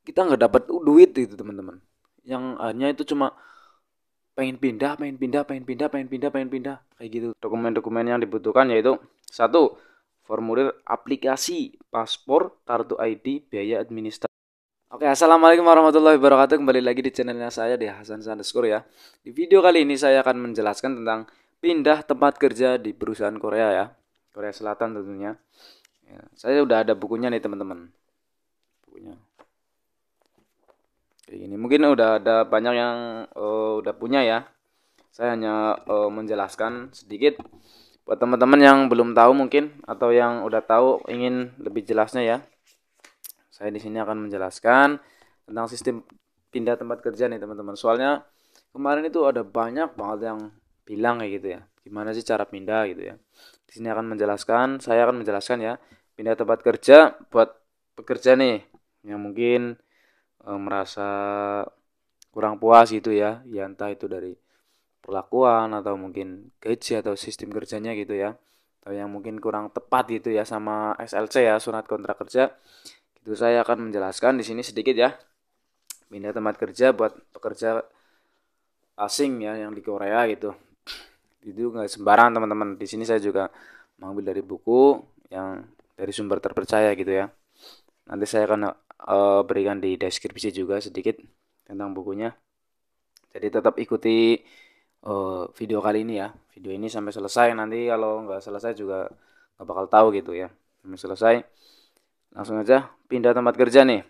kita nggak dapat duit itu teman-teman. Yang hanya itu cuma pengen pindah, pengen pindah, pengen pindah, pengen pindah, pengen pindah, kayak gitu. Dokumen-dokumen yang dibutuhkan yaitu satu, formulir aplikasi paspor, kartu ID, biaya administrasi. Oke, assalamualaikum warahmatullahi wabarakatuh. Kembali lagi di channelnya saya di Hasan Sandeskur ya. Di video kali ini saya akan menjelaskan tentang pindah tempat kerja di perusahaan Korea ya, Korea Selatan tentunya. Ya, saya udah ada bukunya nih teman-teman. Bukunya kayak gini. Mungkin udah ada banyak yang udah punya ya. Saya hanya menjelaskan sedikit buat teman-teman yang belum tahu mungkin atau yang udah tahu ingin lebih jelasnya ya. Saya di sini akan menjelaskan tentang sistem pindah tempat kerja nih teman-teman. Soalnya kemarin itu ada banyak banget yang bilang kayak gitu ya. Gimana sih cara pindah gitu ya. Di sini saya akan menjelaskan ya, pindah tempat kerja buat pekerja nih yang mungkin merasa kurang puas gitu ya. Ya entah itu dari perlakuan atau mungkin gaji atau sistem kerjanya gitu ya. Atau yang mungkin kurang tepat gitu ya sama SLC ya, surat kontrak kerja. Itu saya akan menjelaskan di sini sedikit ya. Pindah tempat kerja buat pekerja asing ya yang di Korea gitu. Itu nggak sembarang teman-teman. Di sini saya juga mengambil dari buku yang dari sumber terpercaya gitu ya. Nanti saya akan berikan di deskripsi juga sedikit tentang bukunya. Jadi tetap ikuti video kali ini ya. Video ini sampai selesai. Nanti kalau nggak selesai juga nggak bakal tahu gitu ya. Sampai selesai. Langsung aja pindah tempat kerja nih.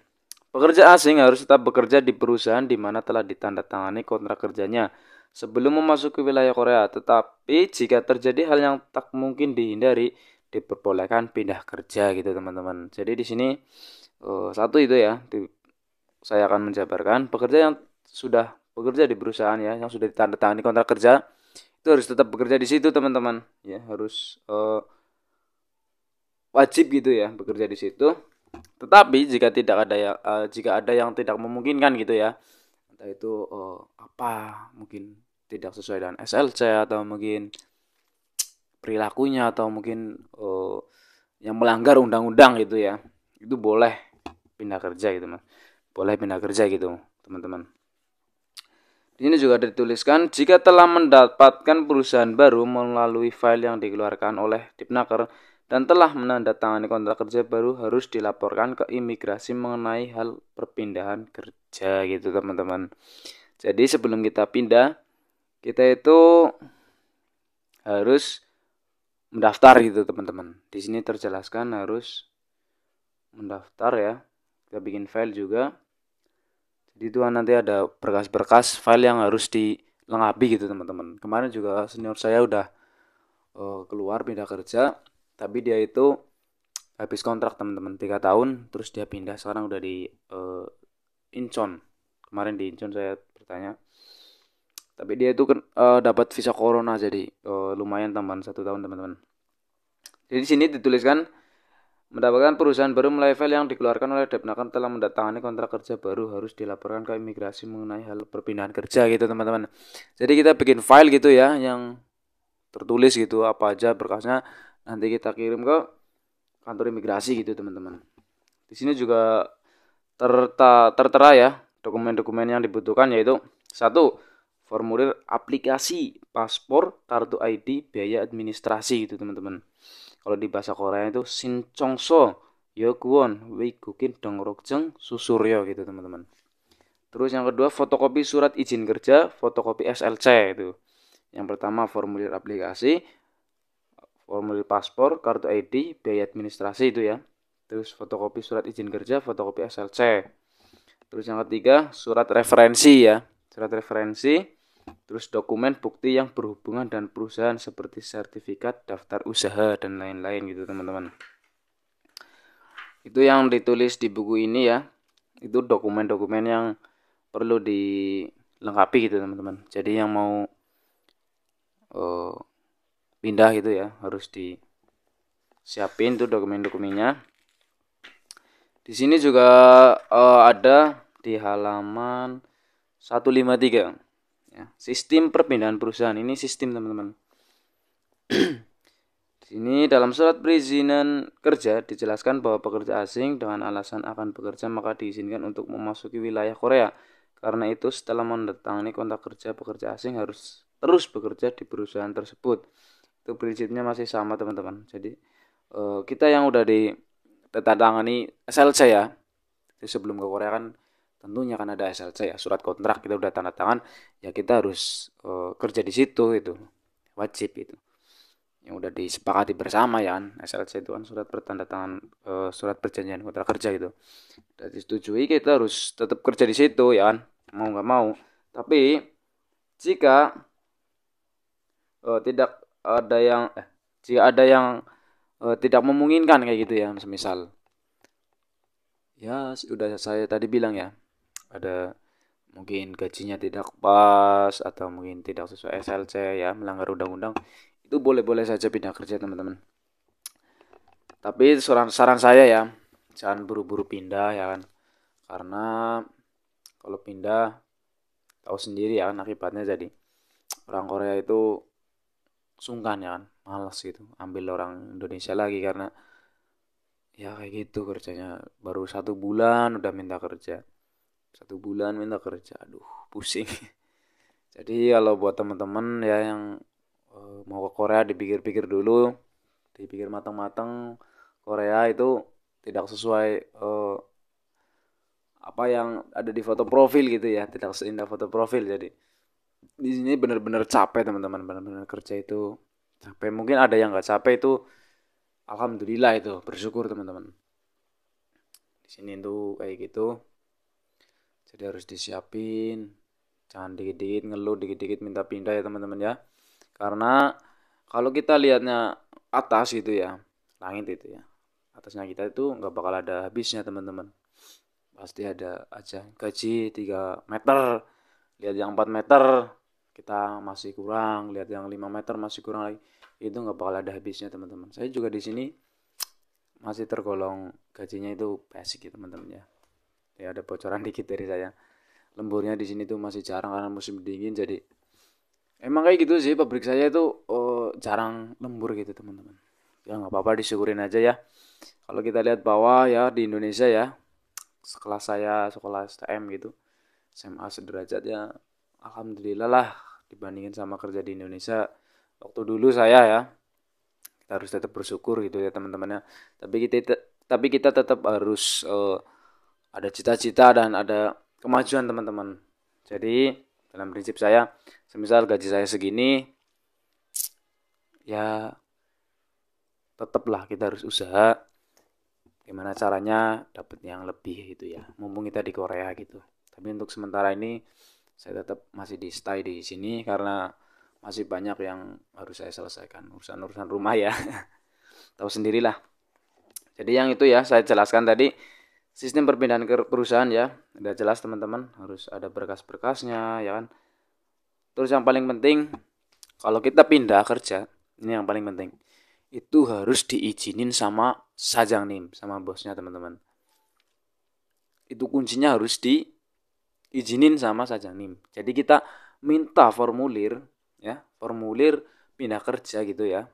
Pekerja asing harus tetap bekerja di perusahaan di mana telah ditandatangani kontrak kerjanya sebelum memasuki wilayah Korea. Tetapi jika terjadi hal yang tak mungkin dihindari, diperbolehkan pindah kerja gitu teman-teman. Jadi di sini satu itu ya, saya akan menjabarkan pekerja yang sudah bekerja di perusahaan ya, yang sudah ditandatangani kontrak kerja itu harus tetap bekerja di situ teman-teman. Ya harus wajib gitu ya bekerja di situ. Tetapi jika ada yang tidak memungkinkan gitu ya, entah itu apa mungkin tidak sesuai dengan SLC atau mungkin perilakunya atau mungkin yang melanggar undang-undang gitu ya, itu boleh pindah kerja gitu mas, boleh pindah kerja gitu teman-teman. Di sini juga ada dituliskan jika telah mendapatkan perusahaan baru melalui file yang dikeluarkan oleh Dipnaker dan telah menandatangani kontrak kerja baru harus dilaporkan ke imigrasi mengenai hal perpindahan kerja gitu teman-teman. Jadi sebelum kita pindah, kita itu harus mendaftar gitu teman-teman. Di sini terjelaskan harus mendaftar ya. Kita bikin file juga. Jadi itu nanti ada berkas-berkas file yang harus dilengkapi gitu teman-teman. Kemarin juga senior saya udah keluar pindah kerja, tapi dia itu habis kontrak teman-teman 3 tahun, terus dia pindah sekarang udah di Incheon. Kemarin di Incheon saya bertanya, tapi dia itu dapat visa corona jadi lumayan tambahan 1 tahun teman-teman. Jadi di sini dituliskan mendapatkan perusahaan baru melalui file yang dikeluarkan oleh Depnaker telah mendatangani kontrak kerja baru harus dilaporkan ke imigrasi mengenai hal perpindahan kerja gitu teman-teman. Jadi kita bikin file gitu ya yang tertulis gitu apa aja berkasnya, nanti kita kirim ke kantor imigrasi gitu teman-teman. Di sini juga tertera ya dokumen-dokumen yang dibutuhkan yaitu satu, formulir aplikasi paspor, kartu ID, biaya administrasi gitu teman-teman. Kalau di bahasa Korea itu Shinchongso, Yokwon, Weigukin, Dongrokjeng, Susuryo gitu teman-teman. Terus yang kedua fotokopi surat izin kerja, fotokopi SLC itu. Yang pertama formulir aplikasi, formulir paspor, kartu ID, biaya administrasi itu ya. Terus fotokopi surat izin kerja, fotokopi SLC. Terus yang ketiga surat referensi ya. Surat referensi, terus dokumen bukti yang berhubungan dan perusahaan seperti sertifikat, daftar usaha dan lain-lain gitu teman-teman. Itu yang ditulis di buku ini ya. Itu dokumen-dokumen yang perlu dilengkapi gitu teman-teman. Jadi yang mau uh, pindah gitu ya harus disiapin tuh dokumen-dokumennya. Di sini juga ada di halaman 153 ya. Sistem perpindahan perusahaan ini sistem teman-teman. Sini dalam surat perizinan kerja dijelaskan bahwa pekerja asing dengan alasan akan bekerja maka diizinkan untuk memasuki wilayah Korea. Karena itu setelah menandatangani kontrak kerja, pekerja asing harus terus bekerja di perusahaan tersebut. Itu prinsipnya masih sama teman-teman. Jadi kita yang udah ditandatangani SLC ya. Jadi sebelum ke Korea kan tentunya kan ada SLC ya, surat kontrak kita udah tanda tangan, ya kita harus kerja di situ itu. Wajib itu yang udah disepakati bersama ya kan. SLC itu kan surat pertandatangan surat perjanjian kontrak kerja itu udah disetujui, kita harus tetap kerja di situ ya kan, mau nggak mau. Tapi jika tidak ada yang jika ada yang tidak memungkinkan kayak gitu ya, semisal ya sudah saya tadi bilang ya, ada mungkin gajinya tidak pas atau mungkin tidak sesuai SLC ya, melanggar undang-undang, itu boleh-boleh saja pindah kerja teman-teman. Tapi saran saya ya, jangan buru-buru pindah ya kan. Karena kalau pindah tahu sendiri ya kan akibatnya, jadi orang Korea itu sungkan ya kan, malas gitu ambil orang Indonesia lagi karena ya kayak gitu kerjanya, baru 1 bulan udah minta kerja, 1 bulan minta kerja, aduh pusing. Jadi kalau buat teman-teman ya yang mau ke Korea, dipikir-pikir dulu, dipikir matang-matang. Korea itu tidak sesuai apa yang ada di foto profil gitu ya, tidak seindah foto profil. Jadi di sini benar-benar capek teman-teman, benar-benar kerja itu capek. Mungkin ada yang nggak capek itu, alhamdulillah itu bersyukur teman-teman. Di sini tuh kayak gitu, jadi harus disiapin, jangan dikit-dikit ngeluh, dikit-dikit minta pindah ya teman-teman ya. Karena kalau kita lihatnya atas gitu ya, langit itu ya, atasnya kita itu nggak bakal ada habisnya teman-teman. Pasti ada aja gaji 3 meter, lihat yang 4 meter kita masih kurang, lihat yang 5 meter masih kurang lagi, itu nggak bakal ada habisnya teman-teman. Saya juga di sini masih tergolong gajinya itu basic ya teman-teman ya. Ya ada bocoran dikit dari saya, lemburnya di sini tuh masih jarang karena musim dingin, jadi emang kayak gitu sih, pabrik saya itu jarang lembur gitu teman-teman. Ya nggak apa-apa, disyukurin aja ya. Kalau kita lihat bawah ya di Indonesia ya, sekelas saya sekolah STM gitu, SMA sederajat ya, alhamdulillah lah dibandingin sama kerja di Indonesia waktu dulu saya ya. Kita harus tetap bersyukur gitu ya teman-temannya. Tapi kita tetap harus ada cita-cita dan ada kemajuan teman-teman. Jadi dalam prinsip saya, semisal gaji saya segini, ya tetaplah kita harus usaha gimana caranya dapat yang lebih gitu ya, mumpung kita di Korea gitu. Tapi untuk sementara ini saya tetap masih di stay di sini karena masih banyak yang harus saya selesaikan, urusan-urusan rumah ya. Tahu sendirilah. Jadi yang itu ya saya jelaskan tadi, sistem perpindahan ke perusahaan ya udah jelas teman-teman, harus ada berkas-berkasnya ya kan. Terus yang paling penting, kalau kita pindah kerja, ini yang paling penting, itu harus diizinin sama Sajangnim, sama bosnya teman-teman. Itu kuncinya harus diizinin sama Sajangnim. Jadi kita minta formulir ya, formulir pindah kerja gitu ya.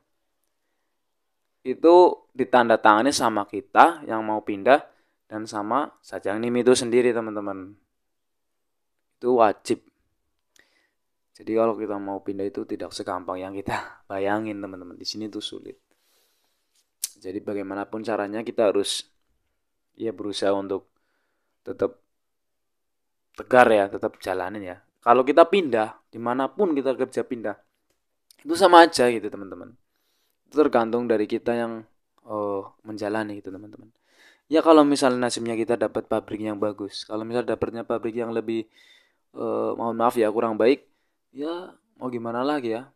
Itu ditandatangani sama kita yang mau pindah dan sama Sajangnim itu sendiri teman-teman. Itu wajib. Jadi kalau kita mau pindah itu tidak segampang yang kita bayangin teman-teman. Di sini tuh sulit. Jadi bagaimanapun caranya kita harus ya berusaha untuk tetap tegar ya, tetap jalanin ya. Kalau kita pindah, dimanapun kita kerja pindah, itu sama aja gitu teman-teman. Itu tergantung dari kita yang menjalani gitu teman-teman. Ya kalau misalnya nasibnya kita dapat pabrik yang bagus, kalau misalnya dapatnya pabrik yang lebih mohon maaf ya kurang baik, ya mau gimana lagi ya.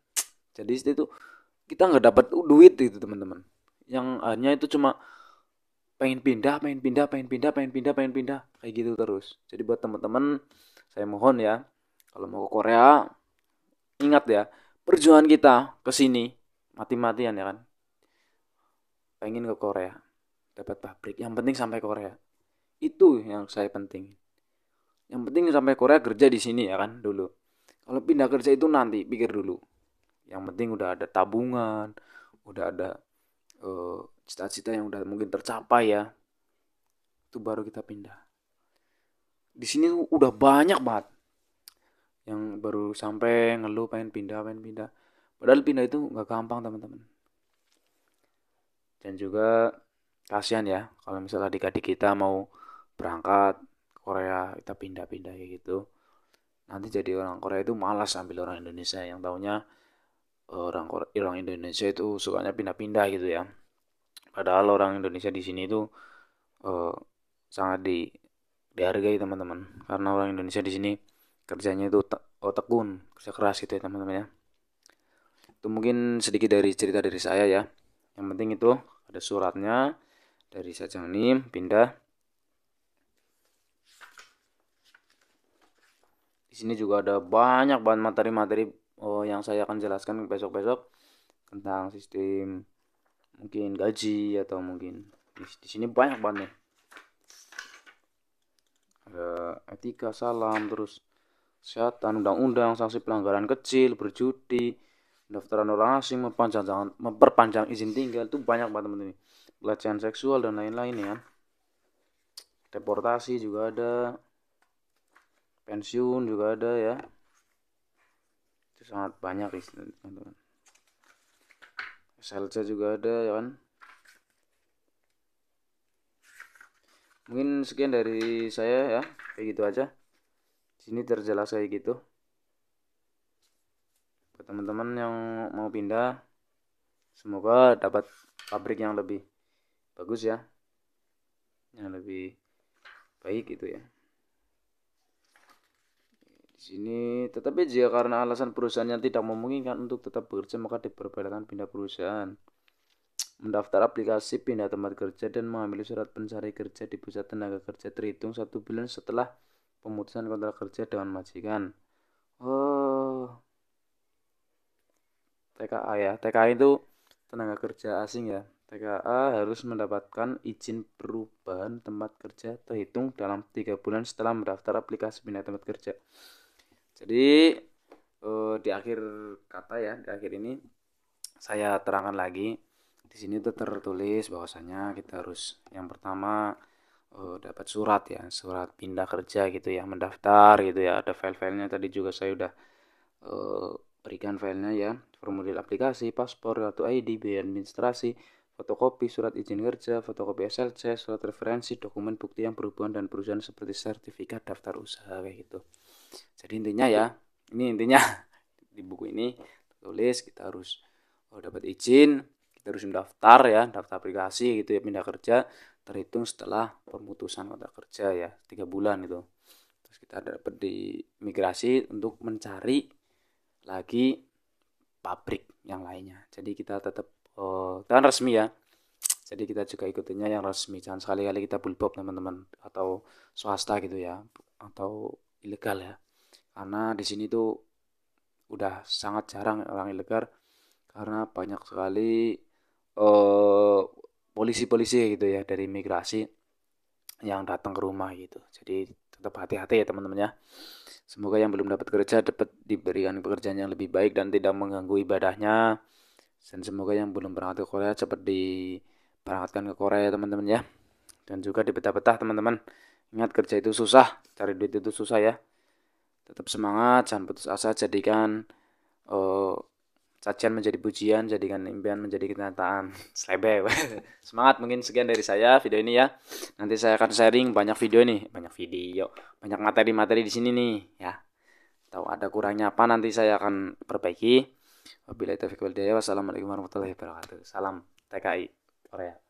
Jadi itu kita nggak dapat duit gitu teman-teman. Yang hanya itu cuma pengen pindah, pengen pindah, pengen pindah, pengen pindah, pengen pindah, kayak gitu terus. Jadi buat teman-teman, saya mohon ya, kalau mau ke Korea, ingat ya, perjuangan kita ke sini mati-matian ya kan. Pengen ke Korea, dapat pabrik, yang penting sampai Korea. Itu yang saya penting. Yang penting sampai Korea kerja di sini ya kan dulu. Kalau pindah kerja itu nanti pikir dulu. Yang penting udah ada tabungan, udah ada cita-cita yang udah mungkin tercapai ya, itu baru kita pindah. Di sini udah banyak banget yang baru sampai ngeluh pengen pindah. Padahal pindah itu nggak gampang teman-teman. Dan juga kasihan ya kalau misalnya adik-adik kita mau berangkat ke Korea, kita pindah-pindah kayak gitu. Nanti jadi orang Korea itu malas ambil orang Indonesia, yang taunya orang Indonesia itu sukanya pindah-pindah gitu ya. Padahal orang Indonesia di sini itu eh, sangat dihargai teman-teman, karena orang Indonesia di sini kerjanya itu tekun, kerja keras gitu ya teman-teman ya. Itu mungkin sedikit dari cerita dari saya ya. Yang penting itu ada suratnya dari Sajangnim pindah. Di sini juga ada banyak banget materi-materi yang saya akan jelaskan besok-besok tentang sistem mungkin gaji atau mungkin di sini banyak banget nih. Ada etika salam, terus kesehatan, undang-undang, sanksi pelanggaran kecil, berjudi, pendaftaran orang asing, memperpanjang izin tinggal, itu banyak banget teman-teman. Pelecehan seksual dan lain-lain ya. Deportasi juga ada, pensiun juga ada ya. Itu sangat banyak teman-teman. SLC juga ada ya kan. Mungkin sekian dari saya ya, kayak gitu aja. Sini terjelas kayak gitu. Buat teman-teman yang mau pindah, semoga dapat pabrik yang lebih bagus ya, yang lebih baik gitu ya. Di sini tetapi jika karena alasan perusahaan yang tidak memungkinkan untuk tetap bekerja, maka diperbolehkan pindah perusahaan, mendaftar aplikasi pindah tempat kerja, dan mengambil surat pencari kerja di pusat tenaga kerja terhitung 1 bulan setelah pemutusan kontrak kerja dengan majikan. Oh, TKA ya. TKA itu tenaga kerja asing ya. TKA harus mendapatkan izin perubahan tempat kerja terhitung dalam 3 bulan setelah mendaftar aplikasi pindah tempat kerja. Jadi di akhir kata ya, di akhir ini saya terangkan lagi. Di sini tuh tertulis bahwasanya kita harus yang pertama dapat surat ya, surat pindah kerja gitu ya, mendaftar gitu ya. Ada file-filenya tadi juga saya udah berikan filenya ya, formulir aplikasi, paspor, kartu ID, biaya administrasi, fotokopi surat izin kerja, fotokopi SLC, surat referensi, dokumen bukti yang berhubungan dan perusahaan seperti sertifikat daftar usaha kayak gitu. Jadi intinya ya, ini intinya di buku ini tulis kita harus dapat izin, kita harus mendaftar ya, daftar aplikasi gitu ya, pindah kerja terhitung setelah pemutusan kontrak kerja ya, 3 bulan itu. Terus kita dapat di migrasi untuk mencari lagi pabrik yang lainnya. Jadi kita tetap kan resmi ya. Jadi kita juga ikutinya yang resmi. Jangan sekali-kali kita bulbob teman-teman, atau swasta gitu ya, atau ilegal ya. Karena di sini tuh udah sangat jarang orang ilegal, karena banyak sekali polisi-polisi gitu ya dari imigrasi yang datang ke rumah gitu. Jadi tetap hati-hati ya teman-teman ya. Semoga yang belum dapat kerja dapat diberikan pekerjaan yang lebih baik dan tidak mengganggu ibadahnya. Dan semoga yang belum berangkat ke Korea cepat diberangkatkan ke Korea teman-teman ya. Dan juga dibetah-betah teman-teman. Ingat kerja itu susah, cari duit itu susah ya. Tetap semangat, jangan putus asa, jadikan uh, cacian menjadi pujian, jadikan impian menjadi kenyataan. Selebe. Semangat, mungkin sekian dari saya video ini ya. Nanti saya akan sharing banyak video nih, banyak materi-materi di sini nih ya. Tahu ada kurangnya apa nanti saya akan perbaiki. Wabillahi taufiq wal hidayah. Wassalamualaikum warahmatullahi wabarakatuh. Salam TKI Korea.